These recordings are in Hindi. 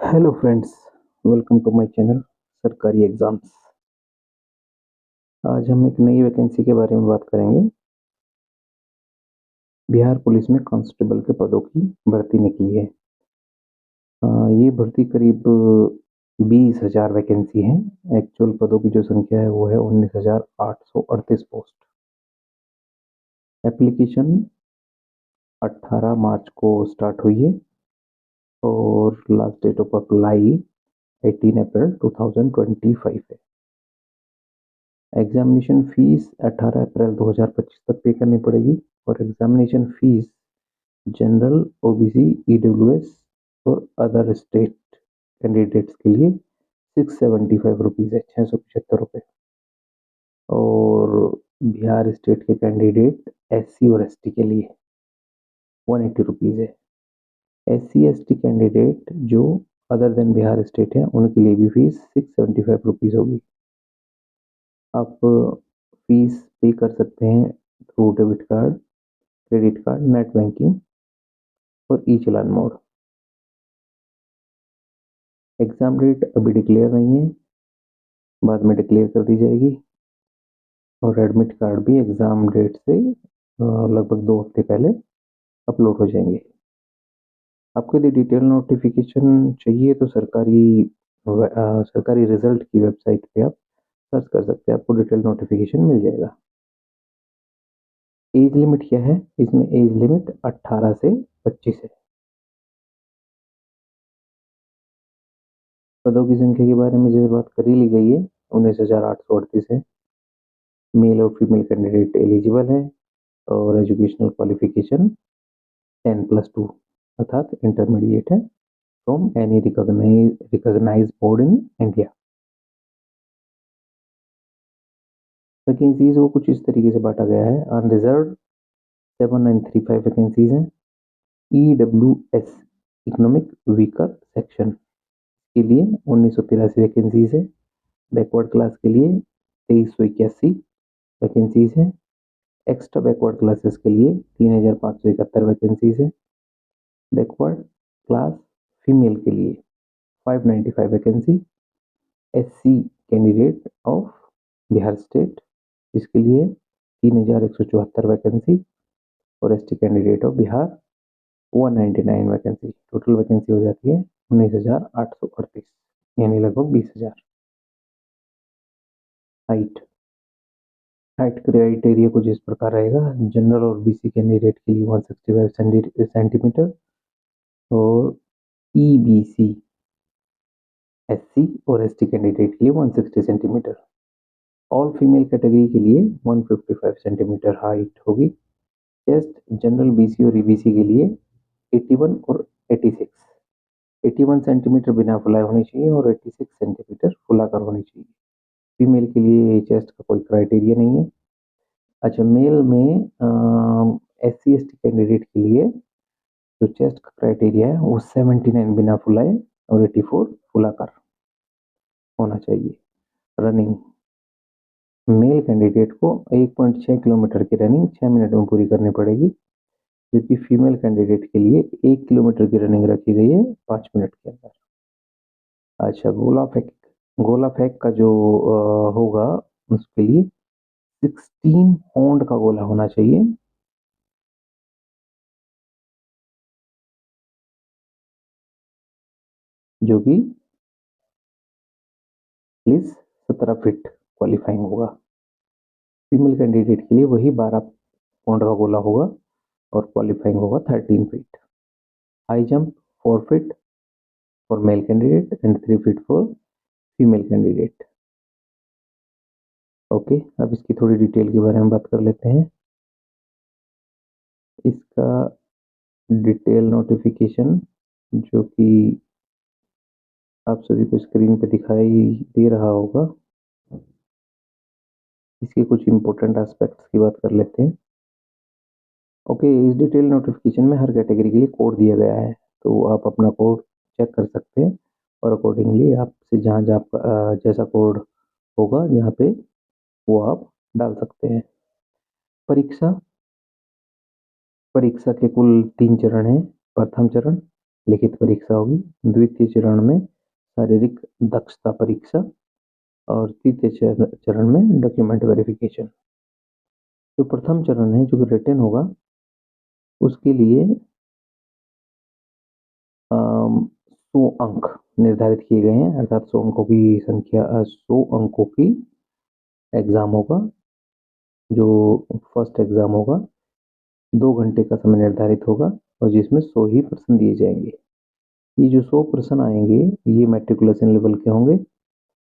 Hello friends, welcome to my channel सरकारी एग्जाम्स। आज हम एक नई वैकेंसी के बारे में बात करेंगे। बिहार पुलिस में कांस्टेबल के पदों की भर्ती निकली है। ये भर्ती करीब 20,000 वैकेंसी है। एक्चुअल पदों की जो संख्या है वो है 19,838 पोस्ट। एप्लीकेशन 18 मार्च को स्टार्ट हुई है और लास्ट डेट ऑफ अप्लाई 18 अप्रैल 2025 है। एग्जामिनेशन फीस 18 अप्रैल 2025 तक पे करनी पड़ेगी और examination fees general, OBC, EWS और अदर स्टेट कैंडिडेट्स के लिए 675 रुपीज़ है, 675 रुपये। और बिहार स्टेट के कैंडिडेट एससी और एसटी के लिए 180 रुपीज़ है। एससी एसटी कैंडिडेट जो अदर देन बिहार स्टेट है उनके लिए भी फीस 675 रुपीज़ होगी। आप फीस पे कर सकते हैं through debit card, credit card, net banking और ई चलान मोड। एग्ज़ाम डेट अभी डिक्लेयर नहीं है, बाद में डिक्लेयर कर दी जाएगी। और एडमिट कार्ड भी एग्ज़ाम डेट से लगभग 2 हफ्ते पहले अपलोड हो जाएंगे। आपको यदि डिटेल नोटिफिकेशन चाहिए तो सरकारी रिजल्ट की वेबसाइट पे आप सर्च कर सकते हैं, आपको डिटेल नोटिफिकेशन मिल जाएगा। एज लिमिट क्या है? इसमें एज लिमिट 18 से 25 है। पदों की संख्या के बारे में जैसे बात कर ही ली गई है, 19,838 है। मेल और फीमेल कैंडिडेट एलिजिबल है और एजुकेशनल क्वालिफिकेशन 10+2 अर्थात इंटरमीडिएट है from any recognised board in India. Vacancies को कुछ इस तरीके से बांटा गया है। अनरिजर्व 7935 वैकेंसीज हैं। ईडब्ल्यूएस इकोनॉमिक वीकर सेक्शन के लिए 1983 वैकेंसीज है। बैकवर्ड क्लास के लिए 2381 वैकेंसीज हैं। एक्स्ट्रा बैकवर्ड क्लासेस के लिए 3,571 वैकेंसीज है। बैकवर्ड क्लास फीमेल के लिए 595 vacancy. SC candidate of Bihar state इसके लिए 3,174 वैकेंसी और ST candidate of Bihar 199 vacancy. Total vacancy हो जाती है 19,838 यानी लगभग 20,000। हाइट हाइट क्राइटेरिया कुछ इस प्रकार रहेगा। जनरल और बीसी कैंडिडेट के लिए 165 सेंटीमीटर और ईबीसी, एससी और एसटी कैंडिडेट के लिए 160 सेंटीमीटर। ऑल फीमेल कैटेगरी के लिए 155 सेंटीमीटर हाइट होगी। चेस्ट जनरल, बीसी और ईबीसी के लिए 81 और 86, 81 सेंटीमीटर बिना फुलाए होनी चाहिए और 86 सेंटीमीटर फुलाकर होनी चाहिए। फीमेल के लिए चेस्ट का कोई क्राइटेरिया नहीं है। अच्छा, मेल में एससी एसटी कैंडिडेट के लिए जो चेस्ट का क्राइटेरिया है वो 79 बिना फुलाए और 84 फुलाकर होना चाहिए। रनिंग मेल कैंडिडेट को 1.6 किलोमीटर की रनिंग 6 मिनट में पूरी करनी पड़ेगी, जबकि फीमेल कैंडिडेट के लिए 1 किलोमीटर की रनिंग रखी गई है 5 मिनट के अंदर। अच्छा, गोला फेंक का जो होगा उसके लिए 16 पाउंड का गोला होना चाहिए, जो कि प्लीज 17 फीट क्वालिफाइंग होगा। फीमेल कैंडिडेट के लिए वही 12 पाउंड का गोला होगा और क्वालिफाइंग होगा 13 feet. High jump 4 feet for male candidate and 3 feet for female candidate. Okay, अब इसकी थोड़ी डिटेल के बारे में बात कर लेते हैं। इसका डिटेल नोटिफिकेशन जो कि आप सभी को स्क्रीन पे दिखाई दे रहा होगा, इसके कुछ इंपॉर्टेंट एस्पेक्ट्स की बात कर लेते हैं। ओके, इस डिटेल नोटिफिकेशन में हर कैटेगरी के लिए कोड दिया गया है, तो आप अपना कोड चेक कर सकते हैं और अकॉर्डिंगली आपसे जहाँ जहाँ जैसा कोड होगा जहाँ पे वो आप डाल सकते हैं। परीक्षा परीक्षा के कुल 3 चरण हैं। प्रथम चरण लिखित परीक्षा होगी। द्वितीय चरण में शारीरिक दक्षता परीक्षा और तृतीय चरण में डॉक्यूमेंट वेरिफिकेशन। जो प्रथम चरण है जो रिटन होगा उसके लिए 100 अंक निर्धारित किए गए हैं, अर्थात 100 अंकों की संख्या 100 अंकों की एग्जाम होगा। जो फर्स्ट एग्जाम होगा 2 घंटे का समय निर्धारित होगा और जिसमें 100 ही प्रश्न दिए जाएंगे। ये जो 100 प्रश्न आएंगे ये मैट्रिकुलेशन लेवल के होंगे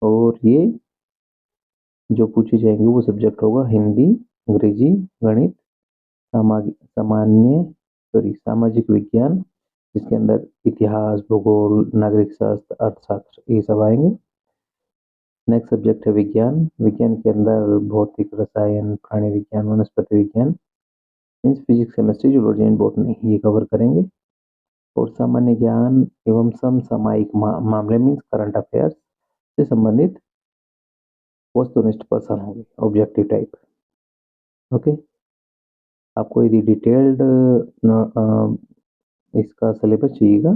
और ये जो पूछे जाएंगे वो सब्जेक्ट होगा हिंदी, अंग्रेजी, गणित, सामाजिक विज्ञान, जिसके अंदर इतिहास, भूगोल, नागरिक शास्त्र, अर्थशास्त्र ये सब आएंगे। नेक्स्ट सब्जेक्ट है विज्ञान। विज्ञान के अंदर भौतिक, रसायन, प्राणी विज्ञान, वनस्पति विज्ञान, means physics, chemistry, zoology and botany ये कवर करेंगे। और सामान्य ज्ञान एवं समसामयिक मामले मीन्स करंट अफेयर्स से संबंधित वस्तुनिष्ठ प्रश्न होंगे, ऑब्जेक्टिव टाइप। ओके, आपको यदि डिटेल्ड इसका सिलेबस चाहिएगा,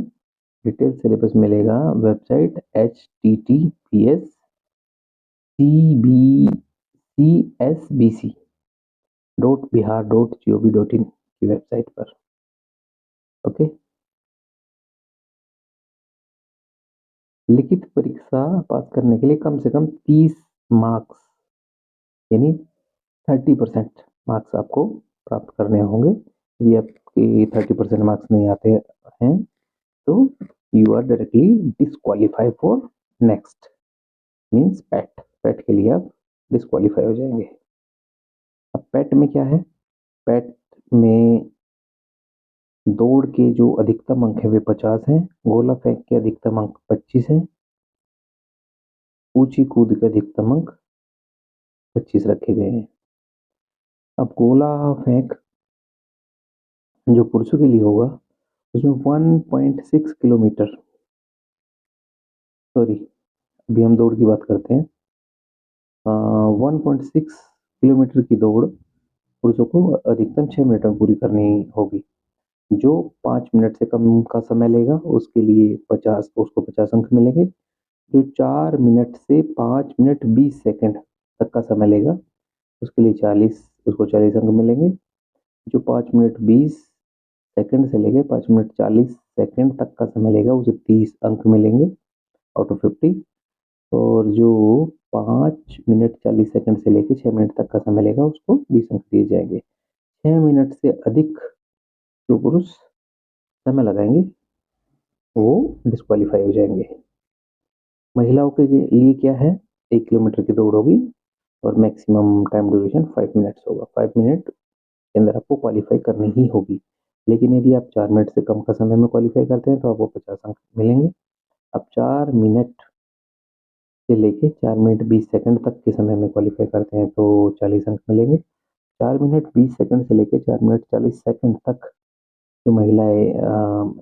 डिटेल सिलेबस मिलेगा वेबसाइट https://cbcsbc.bihar.gov.in की वेबसाइट पर। ओके, लिखित परीक्षा पास करने के लिए कम से कम 30 मार्क्स यानी 30% मार्क्स आपको प्राप्त करने होंगे। यदि आपके 30% मार्क्स नहीं आते हैं तो you are directly disqualify for next means PET. PET के लिए आप डिस्क्वालीफाई हो जाएंगे। अब पैट में क्या है, पैट में दौड़ के जो अधिकतम अंक है वे 50 हैं, गोला फेंक के अधिकतम अंक 25 हैं, ऊंची कूद के अधिकतम अंक 25 रखे गए हैं। अब गोला फेंक जो पुरुषों के लिए होगा उसमें 1.6 किलोमीटर, सॉरी अभी हम दौड़ की बात करते हैं। 1.6 किलोमीटर की दौड़ पुरुषों को अधिकतम 6 मिनट में पूरी करनी होगी। जो 5 मिनट से कम का समय लेगा उसके लिए 50 अंक मिलेंगे। जो 4 मिनट से 5 मिनट 20 सेकंड तक का समय लेगा उसके लिए 40 अंक मिलेंगे। जो 5 मिनट 20 सेकंड से लेके 5 मिनट 40 सेकंड तक का समय लेगा उसे 30 अंक मिलेंगे आउट ऑफ 50। और जो 5 मिनट 40 सेकंड से लेके 6 मिनट तक का समय लेगा उसको 20 अंक दिए जाएंगे। 6 मिनट से अधिक जो पुरुष समय लगाएंगे वो डिस्क्वालीफाई हो जाएंगे। महिलाओं के लिए क्या है, 1 किलोमीटर की दौड़ होगी और मैक्सिमम टाइम ड्यूरेशन 5 मिनट्स होगा। 5 मिनट के अंदर आपको क्वालिफाई करनी ही होगी। लेकिन यदि आप 4 मिनट से कम का समय में क्वालिफाई करते हैं तो आपको 50 अंक मिलेंगे। अब 4 मिनट से लेके 4 मिनट 20 सेकंड तक के समय में क्वालिफाई करते हैं तो 40 अंक मिलेंगे। 4 मिनट 20 सेकंड से लेके 4 मिनट 40 सेकंड तक जो महिलाएं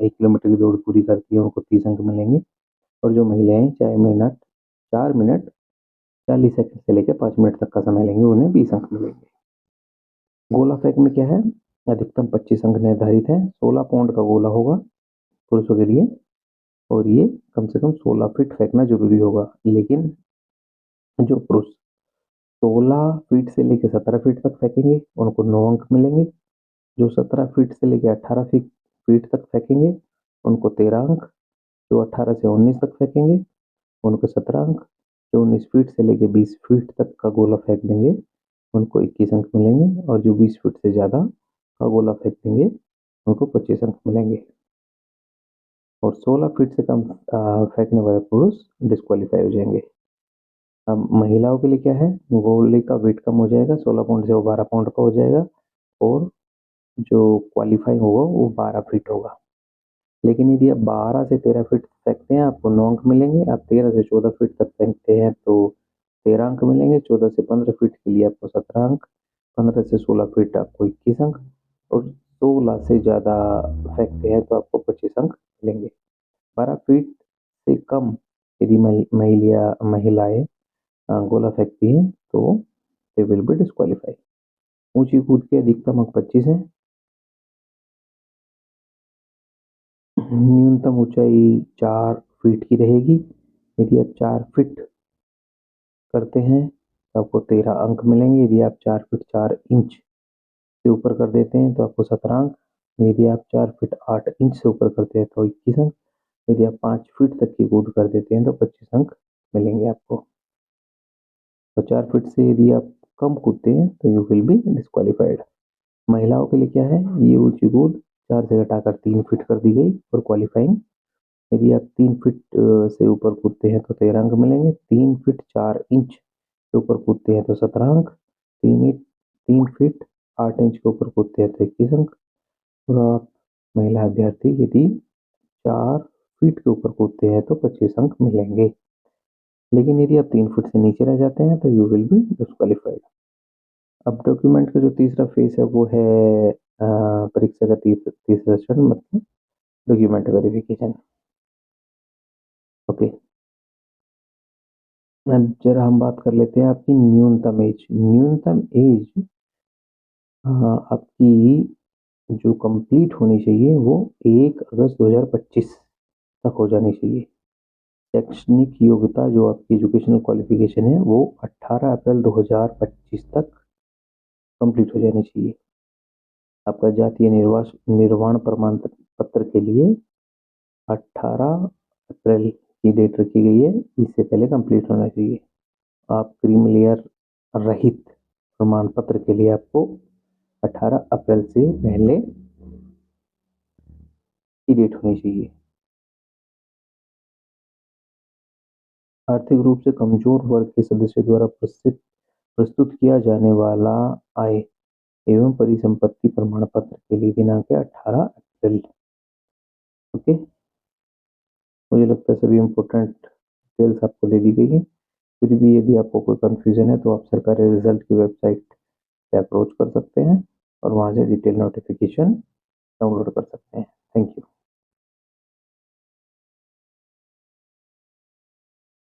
1 किलोमीटर की दौड़ पूरी करती है उनको 30 अंक मिलेंगे। और जो महिलाएं 4 मिनट 40 सेकंड से लेकर 5 मिनट तक का समय लेंगे उन्हें 20 अंक मिलेंगे। गोला फेंक में क्या है, अधिकतम 25 अंक निर्धारित है। 16 पाउंड का गोला होगा पुरुषों के लिए और ये कम से कम 16 फीट फेंकना जरूरी होगा। लेकिन जो पुरुष 16 फीट से लेकर 17 फीट तक फेंकेंगे उनको 9 अंक मिलेंगे। जो 17 फीट से लेकर 18 फीट तक फेंकेंगे उनको 13 अंक। जो 18 से 19 तक फेंकेंगे उनको 17 अंक। जो 19 फीट से लेकर 20 फीट तक का गोला फेंक देंगे उनको 21 अंक मिलेंगे। और जो 20 फीट से ज़्यादा का गोला फेंक देंगे उनको 25 अंक मिलेंगे। और 16 फीट से कम फेंकने वाले पुरुष डिस्क्वालीफाई हो जाएंगे। अब महिलाओं के लिए क्या है, गोले का वेट कम हो जाएगा, 16 पाउंड से वो 12 पाउंड का हो जाएगा और जो क्वालिफाई होगा वो 12 फीट होगा। लेकिन यदि आप 12 से 13 फीट फेंकते हैं आपको 9 अंक मिलेंगे। आप 13 से 14 फीट तक फेंकते हैं तो 13 अंक मिलेंगे। 14 से 15 फीट के लिए आपको 17 अंक। 15 से 16 फीट आपको 21 अंक और 16 से ज़्यादा फेंकते हैं तो आपको 25 अंक मिलेंगे। 12 फीट से कम यदि महिलाएं गोला फेंकती हैं तो दे विल बी डिस्क्वालीफाई। ऊंची कूद के अधिकतम अंक 25 हैं। न्यूनतम ऊंचाई 4 फीट की रहेगी। यदि आप 4 फीट करते हैं तो आपको 13 अंक मिलेंगे। यदि आप 4 फीट 4 इंच से ऊपर कर देते हैं तो आपको 17 अंक। यदि आप 4 फीट 8 इंच से ऊपर करते हैं तो 21 अंक। यदि आप 5 फीट तक की कूद कर देते हैं तो 25 अंक मिलेंगे आपको। तो 4 फीट से यदि आप कम कूदते हैं तो यू विल बी डिस्क्वालीफाइड। महिलाओं के लिए क्या है, ये ऊंची कूद 4 से घटाकर 3 फीट कर दी गई और क्वालिफाइंग। यदि आप 3 फीट से ऊपर कूदते हैं तो 13 अंक मिलेंगे। 3 फीट 4 इंच से ऊपर कूदते हैं तो 17 अंक। 3 फीट 8 इंच के ऊपर कूदते हैं तो 21 अंक। और आप महिला अभ्यर्थी यदि 4 फीट के ऊपर कूदते हैं तो 25 अंक मिलेंगे। लेकिन यदि आप 3 फीट से नीचे रह जाते हैं तो यू विल बी डिस्क्वालीफाइड। अब डॉक्यूमेंट का जो तीसरा फेज है वो है परीक्षा का तीसरा चरण, मतलब डॉक्यूमेंट वेरिफिकेशन। ओके, अब जरा हम बात कर लेते हैं आपकी न्यूनतम एज। न्यूनतम एज आपकी जो कंप्लीट होनी चाहिए वो 1 अगस्त 2025 तक हो जानी चाहिए। शैक्षणिक योग्यता जो आपकी एजुकेशनल क्वालिफिकेशन है वो 18 अप्रैल 2025 तक कंप्लीट हो जानी चाहिए। आपका जातीय निर्वाण प्रमाण पत्र के लिए 18 अप्रैल की डेट रखी गई है, इससे पहले कंप्लीट होना चाहिए। आप क्रीमी लेयर रहित प्रमाण पत्र के लिए आपको 18 अप्रैल से पहले की डेट होनी चाहिए। आर्थिक रूप से कमजोर वर्ग के सदस्य द्वारा प्रस्तुत किया जाने वाला आय एवं परिसंपत्ति प्रमाण पत्र के लिए दिनांक है 18 अप्रैल। ओके, मुझे लगता है सभी इम्पोर्टेंट डिटेल्स आपको दे दी गई है। फिर भी यदि आपको कोई कंफ्यूजन है तो आप सरकारी रिजल्ट की वेबसाइट से अप्रोच कर सकते हैं और वहां से डिटेल नोटिफिकेशन डाउनलोड कर सकते हैं।